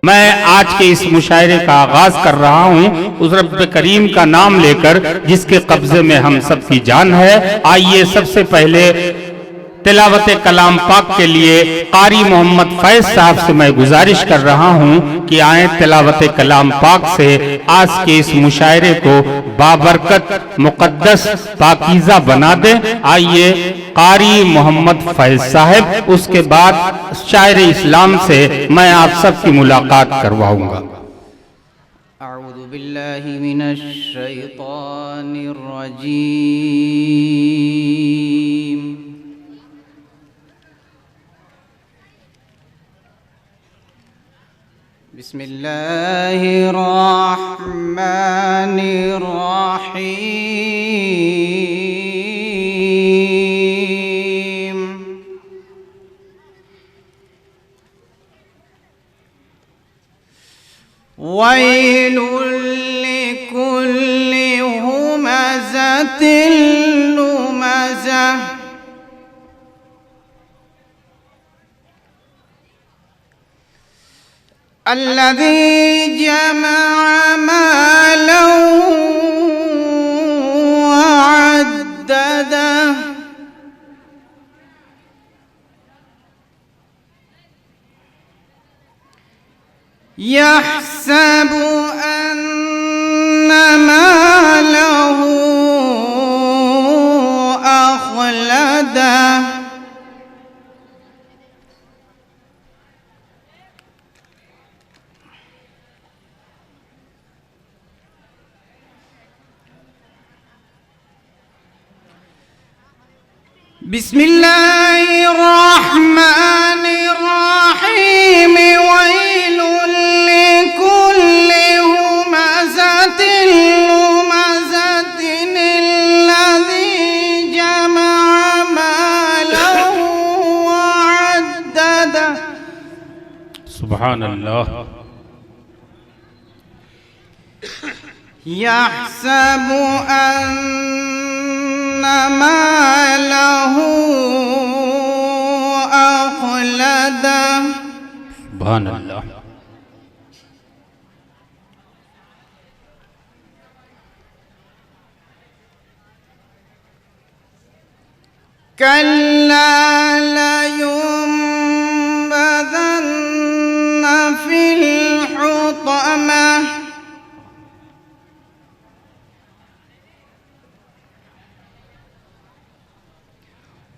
मैं आज के इस मुशायरे का आगाज कर रहा हूँ उस रब्ब करीम का नाम लेकर जिसके कब्जे में हम सब की जान है। आइए सबसे पहले तिलावत कलाम पाक के लिए कारी मोहम्मद फैज साहब से मैं गुजारिश कर रहा हूँ कि आए तिलावत कलाम पाक से आज के इस मुशायरे को बाबरकत मुकद्दस पाकीज़ा बना दें। आइए कारी मोहम्मद फैज साहब, उसके बाद शायर इस्लाम से मैं आप सबकी मुलाकात करवाऊंगा। अऊज़ु बिल्लाहि मिनश शैतानिर रजीम। बिस्मिल्लाहिर रहमानिर रहीम। वैलुल लिकुल्लि हुमज़तिल लुमज़ह الذي جمع مالا وعدده يحسب أن ماله أخلده بسم الله الرحمن الرحيم ويل لكل همزة لمزة الذي جمع ماله وعدده سبحان الله يحسب أن ماله أخلده سبحان الله كلا لينبذن في الحطمة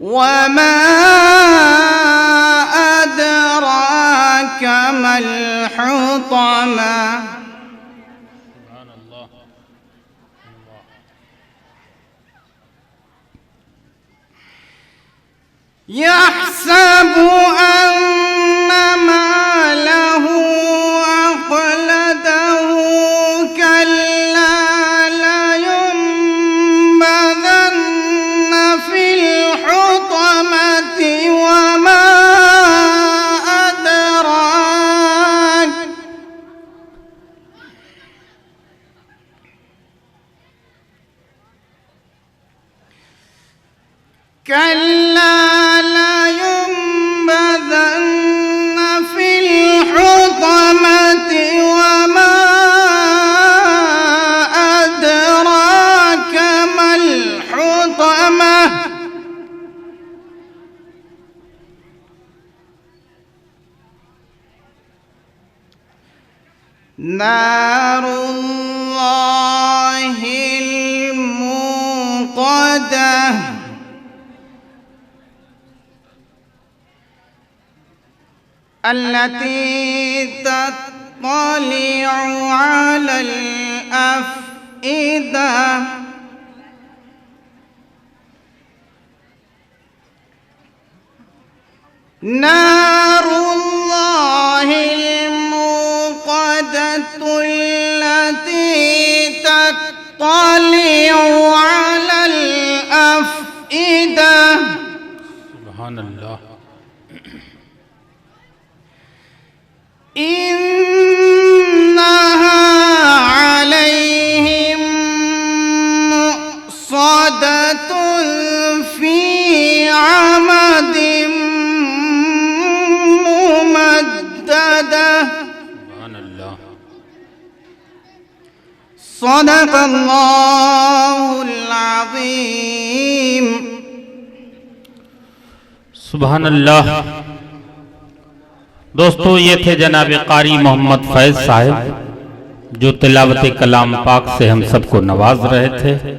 وما أدراك ما الحطمة يحسب أن ماله أخلده كلا لينبذن في الحطمة وما أدراك كلا لينبذن في الحطمة وما أدراك ما الحطمة نار الله الموقدة التي تطلع على الأفئدة نار الله الموقدة التي تطلع على الأفئدة سبحان الله إنها عليهم مؤصدة في عمد ممددة سبحان صدق اللہ العظیم۔ سبحان اللہ۔ دوستو یہ تھے جناب قاری محمد فیض صاحب جو تلاوت کلام پاک سے ہم سب کو نواز رہے تھے۔